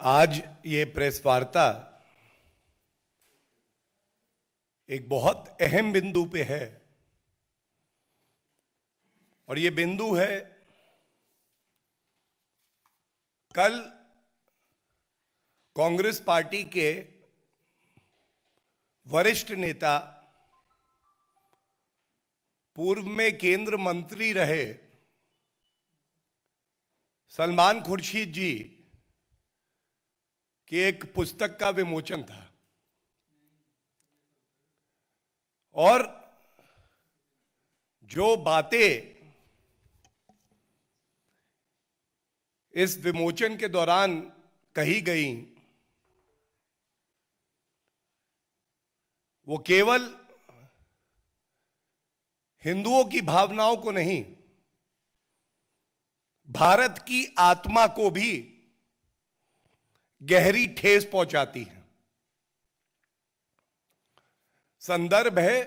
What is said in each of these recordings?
आज ये प्रेस वार्ता एक बहुत अहम बिंदु पे है और ये बिंदु है कल कांग्रेस पार्टी के वरिष्ठ नेता पूर्व में केंद्र मंत्री रहे सलमान खुर्शीद जी की एक पुस्तक का विमोचन था और जो बातें इस विमोचन के दौरान कही गई वो केवल हिंदुओं की भावनाओं को नहीं, भारत की आत्मा को भी गहरी ठेस पहुंचाती है। संदर्भ है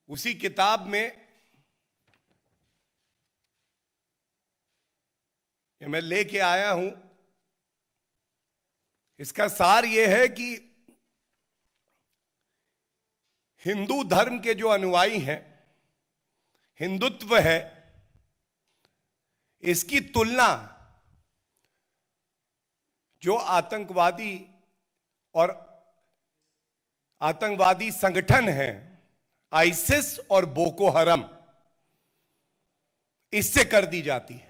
उसी किताब में, ये मैं लेके आया हूं। इसका सार यह है कि हिंदू धर्म के जो अनुयायी हैं, हिंदुत्व है, इसकी तुलना जो आतंकवादी संगठन हैं, आईसिस और बोको हरम, इससे कर दी जाती है।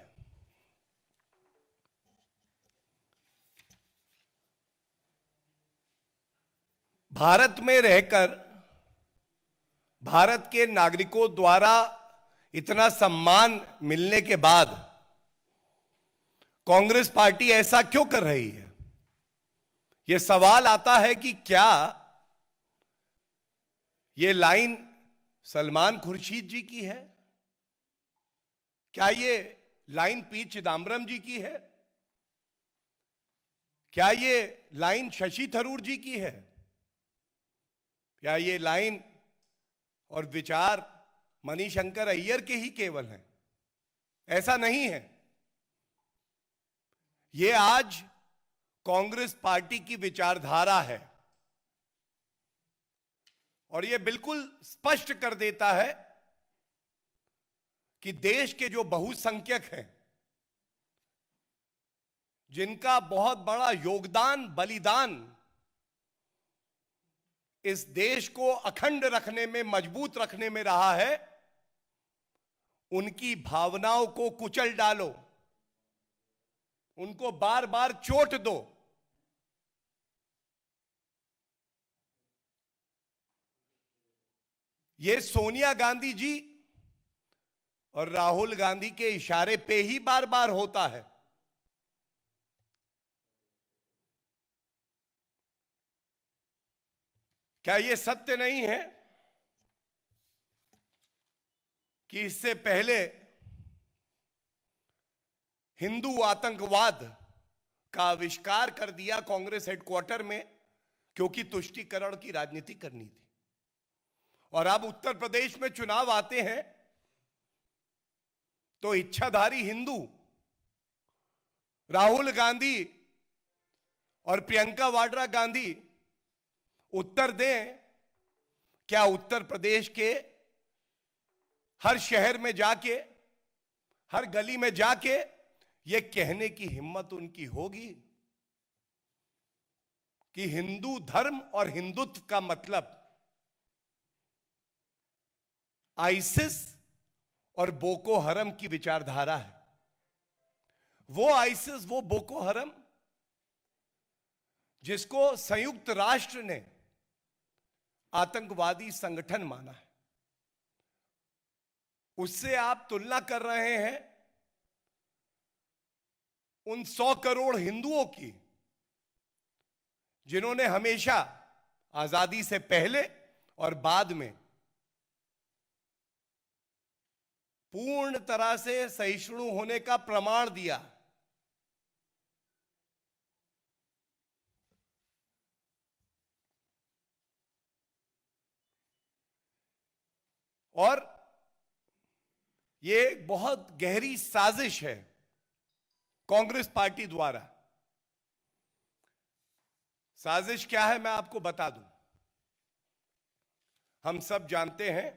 भारत में रहकर भारत के नागरिकों द्वारा इतना सम्मान मिलने के बाद कांग्रेस पार्टी ऐसा क्यों कर रही है? यह सवाल आता है कि क्या यह लाइन सलमान खुर्शीद जी की है? क्या यह लाइन पी चिदम्बरम जी की है? क्या यह लाइन शशि थरूर जी की है? क्या यह लाइन और विचार मणिशंकर अय्यर के ही केवल हैं? ऐसा नहीं है। यह आज कांग्रेस पार्टी की विचारधारा है और यह बिल्कुल स्पष्ट कर देता है कि देश के जो बहुसंख्यक हैं, जिनका बहुत बड़ा योगदान, बलिदान इस देश को अखंड रखने में, मजबूत रखने में रहा है, उनकी भावनाओं को कुचल डालो, उनको बार बार चोट दो। ये सोनिया गांधी जी और राहुल गांधी के इशारे पे ही बार बार होता है। क्या यह सत्य नहीं है कि इससे पहले हिंदू आतंकवाद का आविष्कार कर दिया कांग्रेस हेडक्वार्टर में, क्योंकि तुष्टीकरण की राजनीति करनी थी? और अब उत्तर प्रदेश में चुनाव आते हैं तो इच्छाधारी हिंदू राहुल गांधी और प्रियंका वाड्रा गांधी उत्तर दें। क्या उत्तर प्रदेश के हर शहर में जाके, हर गली में जाके ये कहने की हिम्मत उनकी होगी कि हिंदू धर्म और हिंदुत्व का मतलब आईसिस और बोको हरम की विचारधारा है? वो आईसिस, वो बोको हरम जिसको संयुक्त राष्ट्र ने आतंकवादी संगठन माना है, उससे आप तुलना कर रहे हैं उन 100 करोड़ हिंदुओं की जिन्होंने हमेशा आजादी से पहले और बाद में पूर्ण तरह से सहिष्णु होने का प्रमाण दिया। और ये बहुत गहरी साजिश है कांग्रेस पार्टी द्वारा। साजिश क्या है मैं आपको बता दूं। हम सब जानते हैं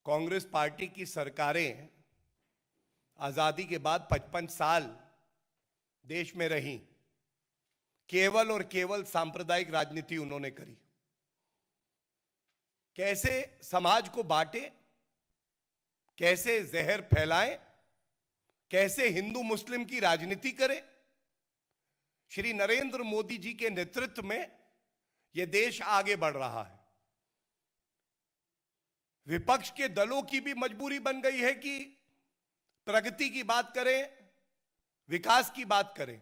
कांग्रेस पार्टी की सरकारें आजादी के बाद 55 साल देश में रही। केवल और केवल सांप्रदायिक राजनीति उन्होंने करी। कैसे समाज को बांटे, कैसे जहर फैलाएं, कैसे हिंदू मुस्लिम की राजनीति करे। श्री नरेंद्र मोदी जी के नेतृत्व में यह देश आगे बढ़ रहा है। विपक्ष के दलों की भी मजबूरी बन गई है कि प्रगति की बात करें, विकास की बात करें।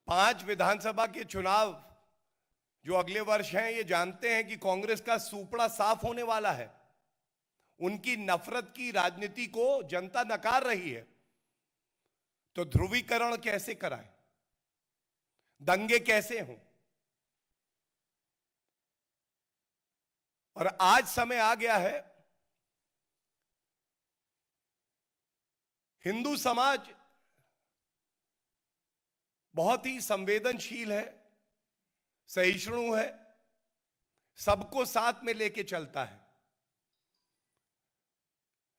5 विधानसभा के चुनाव जो अगले वर्ष हैं, ये जानते हैं कि कांग्रेस का सूपड़ा साफ होने वाला है। उनकी नफरत की राजनीति को जनता नकार रही है। तो ध्रुवीकरण कैसे कराएं, दंगे कैसे हों। और आज समय आ गया है, हिंदू समाज बहुत ही संवेदनशील है, सहिष्णु है, सबको साथ में लेके चलता है।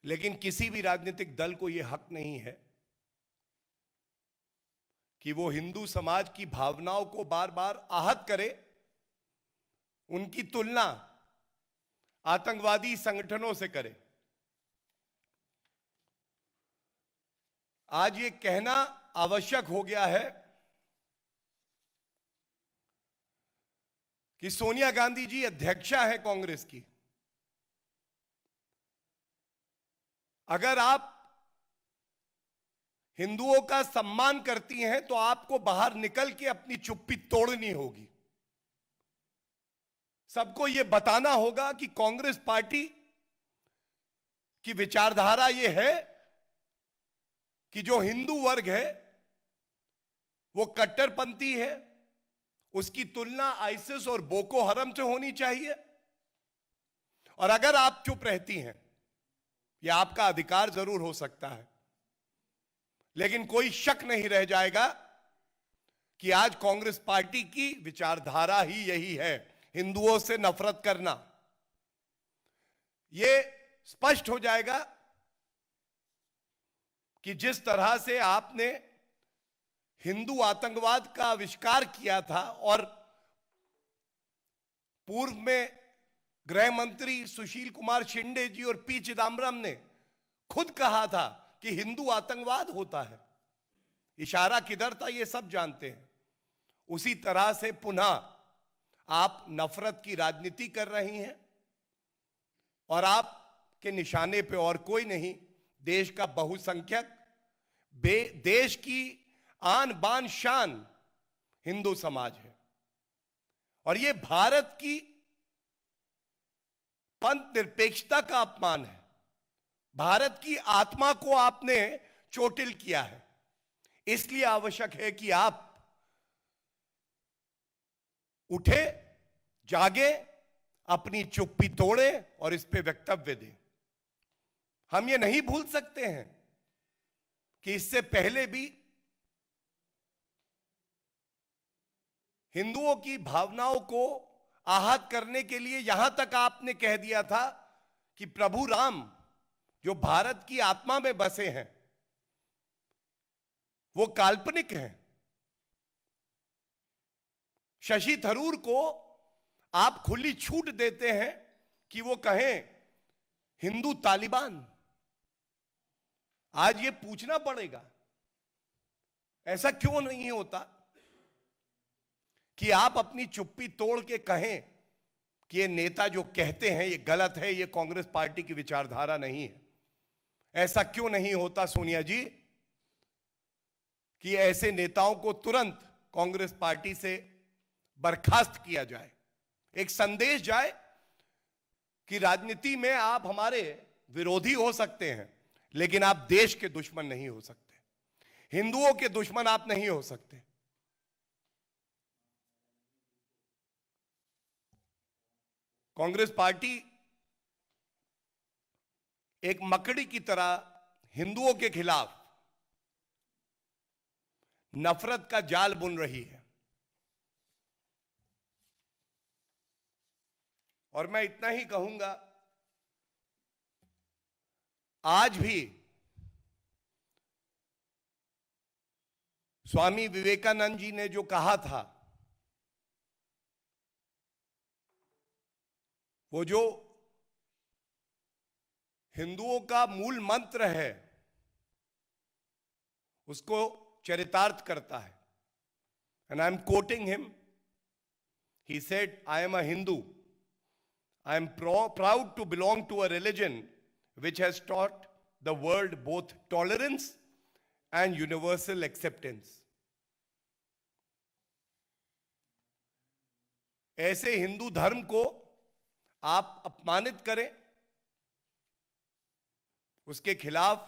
लेकिन किसी भी राजनीतिक दल को यह हक नहीं है कि वो हिंदू समाज की भावनाओं को बार बार आहत करे, उनकी तुलना आतंकवादी संगठनों से करे। आज ये कहना आवश्यक हो गया है कि सोनिया गांधी जी अध्यक्षा है कांग्रेस की। अगर आप हिंदुओं का सम्मान करती हैं तो आपको बाहर निकल के अपनी चुप्पी तोड़नी होगी। सबको यह बताना होगा कि कांग्रेस पार्टी की विचारधारा यह है कि जो हिंदू वर्ग है वो कट्टरपंथी है, उसकी तुलना आईसिस और बोको हरम से होनी चाहिए। और अगर आप चुप रहती हैं, यह आपका अधिकार जरूर हो सकता है, लेकिन कोई शक नहीं रह जाएगा कि आज कांग्रेस पार्टी की विचारधारा ही यही है, हिंदुओं से नफरत करना। यह स्पष्ट हो जाएगा कि जिस तरह से आपने हिंदू आतंकवाद का आविष्कार किया था और पूर्व में गृह मंत्री सुशील कुमार शिंदे जी और पी चिदम्बरम ने खुद कहा था कि हिंदू आतंकवाद होता है, इशारा किधर था ये सब जानते हैं। उसी तरह से पुनः आप नफरत की राजनीति कर रही हैं और आपके निशाने पे और कोई नहीं, देश का बहुसंख्यक, देश की आन बान शान हिंदू समाज है। और यह भारत की पंथ निरपेक्षता का अपमान है। भारत की आत्मा को आपने चोटिल किया है। इसलिए आवश्यक है कि आप उठे, जागे, अपनी चुप्पी तोड़े और इस पे वक्तव्य दें। हम ये नहीं भूल सकते हैं कि इससे पहले भी हिंदुओं की भावनाओं को आहत करने के लिए यहां तक आपने कह दिया था कि प्रभु राम जो भारत की आत्मा में बसे हैं वो काल्पनिक हैं। शशि थरूर को आप खुली छूट देते हैं कि वो कहें हिंदू तालिबान। आज ये पूछना पड़ेगा, ऐसा क्यों नहीं होता कि आप अपनी चुप्पी तोड़ के कहें कि ये नेता जो कहते हैं ये गलत है, ये कांग्रेस पार्टी की विचारधारा नहीं है। ऐसा क्यों नहीं होता सोनिया जी कि ऐसे नेताओं को तुरंत कांग्रेस पार्टी से बर्खास्त किया जाए, एक संदेश जाए कि राजनीति में आप हमारे विरोधी हो सकते हैं लेकिन आप देश के दुश्मन नहीं हो सकते, हिंदुओं के दुश्मन आप नहीं हो सकते। कांग्रेस पार्टी एक मकड़ी की तरह हिंदुओं के खिलाफ नफरत का जाल बुन रही है। और मैं इतना ही कहूंगा, आज भी स्वामी विवेकानंद जी ने जो कहा था, वो जो हिंदुओं का मूल मंत्र है, उसको चरितार्थ करता है। And I am quoting him, he said, I am a Hindu, I am proud to belong to a religion which has taught the world both tolerance and universal acceptance. ऐसे हिंदू धर्म को आप अपमानित करें, उसके खिलाफ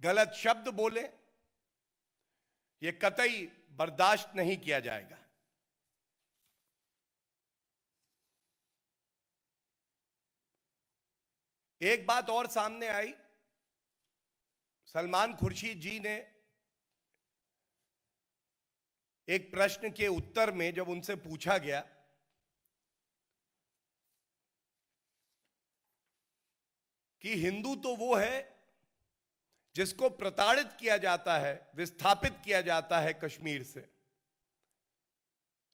गलत शब्द बोलें, यह कतई बर्दाश्त नहीं किया जाएगा। एक बात और सामने आई, सलमान खुर्शीद जी ने एक प्रश्न के उत्तर में जब उनसे पूछा गया कि हिंदू तो वो है जिसको प्रताड़ित किया जाता है, विस्थापित किया जाता है कश्मीर से,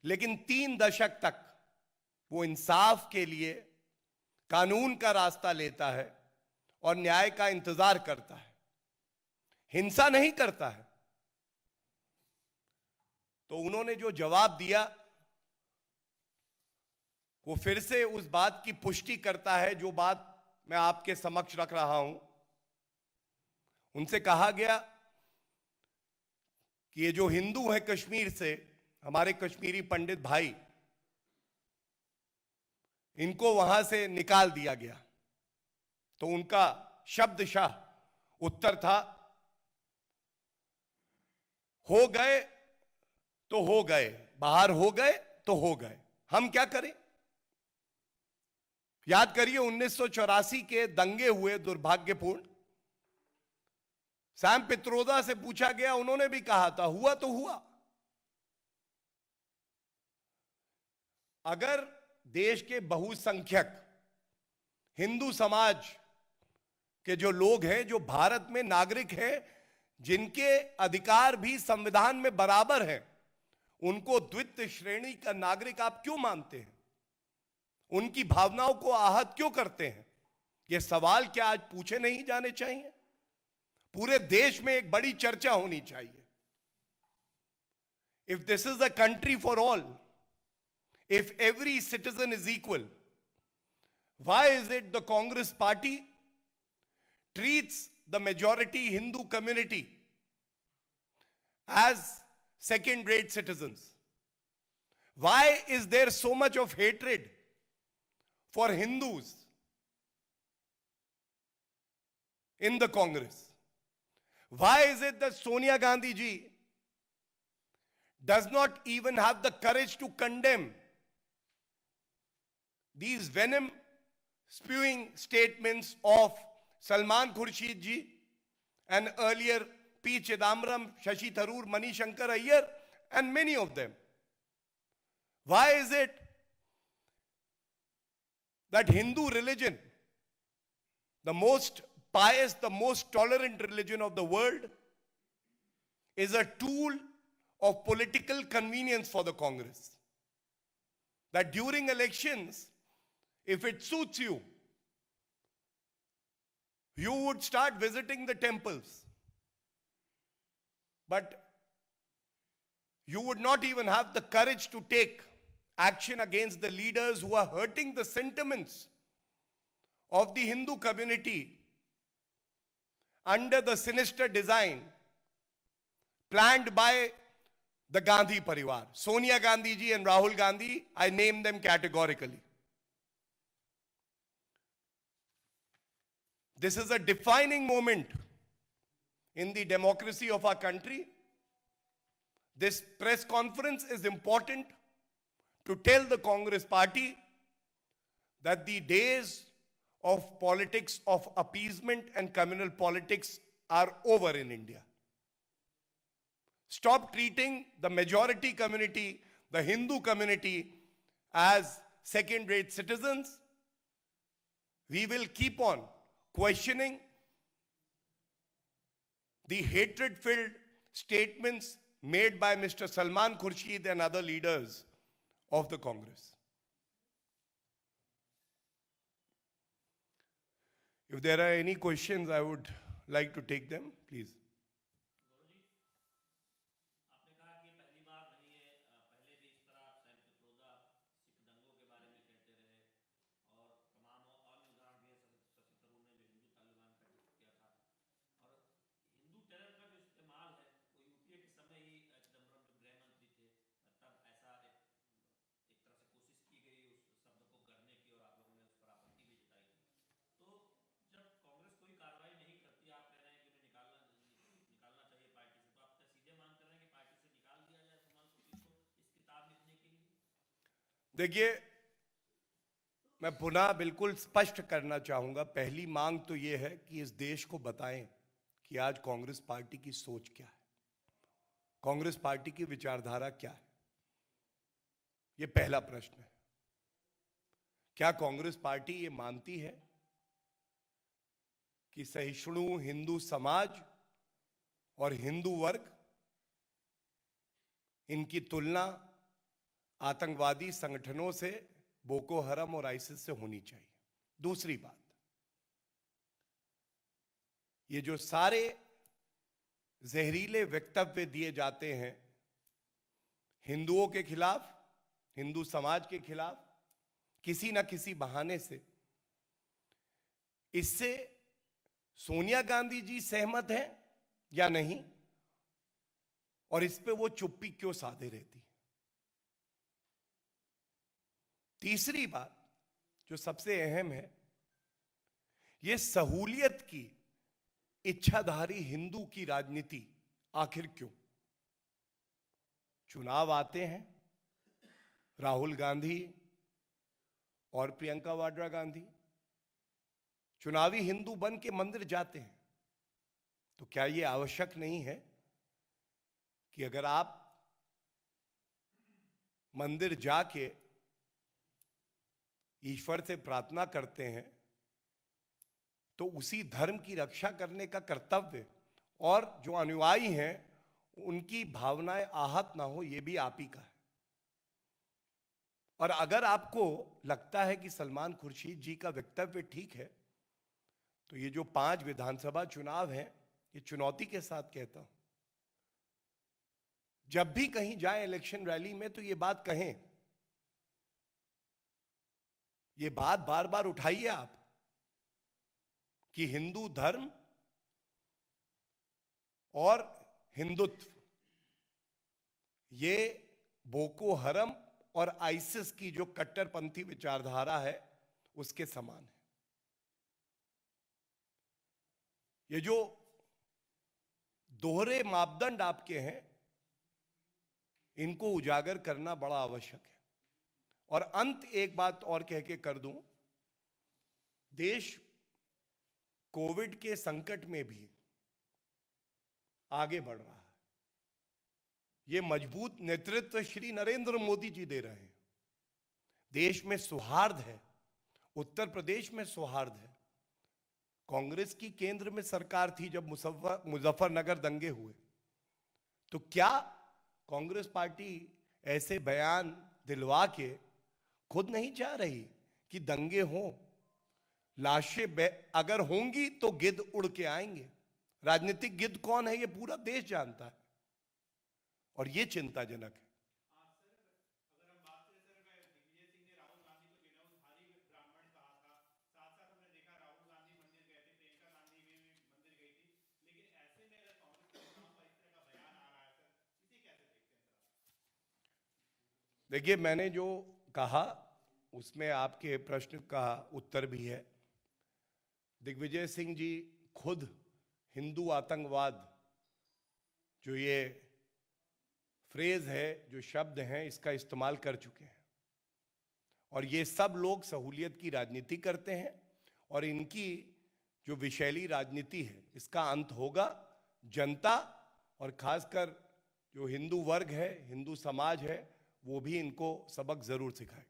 लेकिन 3 दशक तक वो इंसाफ के लिए कानून का रास्ता लेता है और न्याय का इंतजार करता है, हिंसा नहीं करता है। तो उन्होंने जो जवाब दिया वो फिर से उस बात की पुष्टि करता है जो बात मैं आपके समक्ष रख रहा हूं। उनसे कहा गया कि ये जो हिंदू है कश्मीर से, हमारे कश्मीरी पंडित भाई, इनको वहां से निकाल दिया गया। तो उनका शब्दशः उत्तर था, हो गए तो हो गए, बाहर हो गए तो हो गए, हम क्या करें। याद करिए 1984 के दंगे हुए दुर्भाग्यपूर्ण, सैम पित्रोदा से पूछा गया, उन्होंने भी कहा था हुआ तो हुआ। अगर देश के बहुसंख्यक हिंदू समाज के जो लोग हैं, जो भारत में नागरिक हैं, जिनके अधिकार भी संविधान में बराबर हैं, उनको द्वितीय श्रेणी का नागरिक आप क्यों मानते हैं? उनकी भावनाओं को आहत क्यों करते हैं? ये सवाल क्या आज पूछे नहीं जाने चाहिए? पूरे देश में एक बड़ी चर्चा होनी चाहिए। If this is a country for all, if every citizen is equal, why is it the Congress party treats the majority Hindu community as second-rate citizens? Why is there so much of hatred for Hindus in the Congress? Why is it that Sonia Gandhi ji does not even have the courage to condemn these venom spewing statements of Salman Khurshid ji and earlier P. Chidambaram, Shashi Tharoor, Mani Shankar Iyer and many of them? Why is it that Hindu religion, the most pious, the most tolerant religion of the world, is a tool of political convenience for the Congress? That during elections, if it suits you, you would start visiting the temples, but you would not even have the courage to take action against the leaders who are hurting the sentiments of the Hindu community under the sinister design planned by the Gandhi Parivar. Sonia Gandhi ji and Rahul Gandhi, I name them categorically. This is a defining moment in the democracy of our country. This press conference is important to tell the Congress party that the days of politics of appeasement and communal politics are over in India. Stop treating the majority community, the Hindu community, as second-rate citizens. We will keep on questioning the hatred-filled statements made by Mr. Salman Khurshid and other leaders of the Congress. If there are any questions, I would like to take them, please. आपने कहा कि पहली बार नहीं है, पहले भी इस तरह सैम पित्रोदा सिख दंगों के बारे में कहते रहे और तमाम और उदाहरण दिए। शशि थरूर ने जो हिंदू तालिबान का जिक्र किया था, और हिंदू टेरर का जो इस्तेमाल है वो यूपीए के समय ही चिदम्बरम जो गृह मंत्री थे तब ऐसा एक तरह से कोशिश की गई उस शब्द को गढ़ने की, और आप लोगों ने उस पर आपत्ति भी जताई थी। तो जब कांग्रेस कोई कार्रवाई नहीं करती, आप कह रहे हैं कि उन्हें निकालना चाहिए पार्टी से, तो आप क्या सीधे मांग कर रहे हैं कि पार्टी से निकाल दिया जाए सलमान खुर्शीद को इस किताब लिखने के लिए? देखिए, मैं पुनः बिल्कुल स्पष्ट करना चाहूंगा, पहली मांग तो यह है कि इस देश को बताएं कि आज कांग्रेस पार्टी की सोच क्या है, कांग्रेस पार्टी की विचारधारा क्या है। यह पहला प्रश्न है। क्या कांग्रेस पार्टी ये मानती है कि सहिष्णु हिंदू समाज और हिंदू वर्ग, इनकी तुलना आतंकवादी संगठनों से, बोको हरम और आईसिस से होनी चाहिए? दूसरी बात, ये जो सारे जहरीले वक्तव्य दिए जाते हैं हिंदुओं के खिलाफ, हिंदू समाज के खिलाफ, किसी ना किसी बहाने से, इससे सोनिया गांधी जी सहमत हैं या नहीं, और इस पे वो चुप्पी क्यों साधे रहती है? तीसरी बात जो सबसे अहम है, ये सहूलियत की इच्छाधारी हिंदू की राजनीति आखिर क्यों? चुनाव आते हैं, राहुल गांधी और प्रियंका वाड्रा गांधी चुनावी हिंदू बन के मंदिर जाते हैं, तो क्या यह आवश्यक नहीं है कि अगर आप मंदिर जाके ईश्वर से प्रार्थना करते हैं तो उसी धर्म की रक्षा करने का कर्तव्य, और जो अनुयायी हैं उनकी भावनाएं आहत ना हो, यह भी आप ही का है। और अगर आपको लगता है कि सलमान खुर्शीद जी का वक्तव्य ठीक है, तो ये जो 5 विधानसभा चुनाव हैं, ये चुनौती के साथ कहता हूं, जब भी कहीं जाए इलेक्शन रैली में तो ये बात कहें, ये बात बार बार उठाइए आप कि हिंदू धर्म और हिंदुत्व ये बोको हरम और आईसिस की जो कट्टरपंथी विचारधारा है उसके समान है। ये जो दोहरे मापदंड आपके हैं, इनको उजागर करना बड़ा आवश्यक है। और अंत एक बात और कह के कर दूं, देश कोविड के संकट में भी आगे बढ़ रहा है। ये मजबूत नेतृत्व श्री नरेंद्र मोदी जी दे रहे हैं। देश में सौहार्द है, उत्तर प्रदेश में सौहार्द है। कांग्रेस की केंद्र में सरकार थी जब मुजफ्फरनगर दंगे हुए, तो क्या कांग्रेस पार्टी ऐसे बयान दिलवा के खुद नहीं चाह रही कि दंगे हों? लाशें अगर होंगी तो गिद्ध उड़ के आएंगे। राजनीतिक गिद्ध कौन है ये पूरा देश जानता है, और ये चिंताजनक है। देखिए, मैंने जो कहा उसमें आपके प्रश्न का उत्तर भी है। दिग्विजय सिंह जी खुद हिंदू आतंकवाद, जो ये फ्रेज है, जो शब्द हैं, इसका इस्तेमाल कर चुके हैं। और ये सब लोग सहूलियत की राजनीति करते हैं, और इनकी जो विषैली राजनीति है इसका अंत होगा। जनता और खासकर जो हिंदू वर्ग है, हिंदू समाज है, वो भी इनको सबक जरूर सिखाएगा।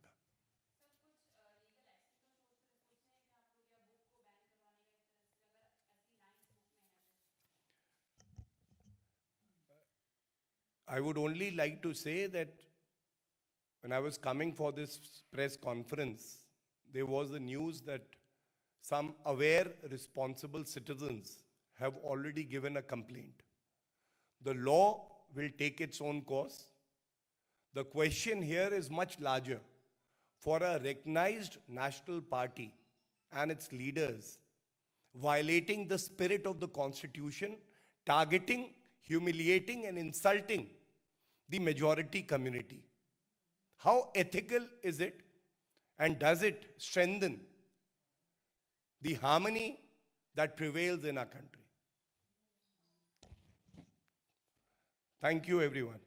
I would only like to say that when I was coming for this press conference, there was the news that some aware, responsible citizens have already given a complaint. The law will take its own course. The question here is much larger. For a recognized national party and its leaders violating the spirit of the Constitution, targeting, humiliating, and insulting the majority community. How ethical is it, and does it strengthen the harmony that prevails in our country? Thank you, everyone.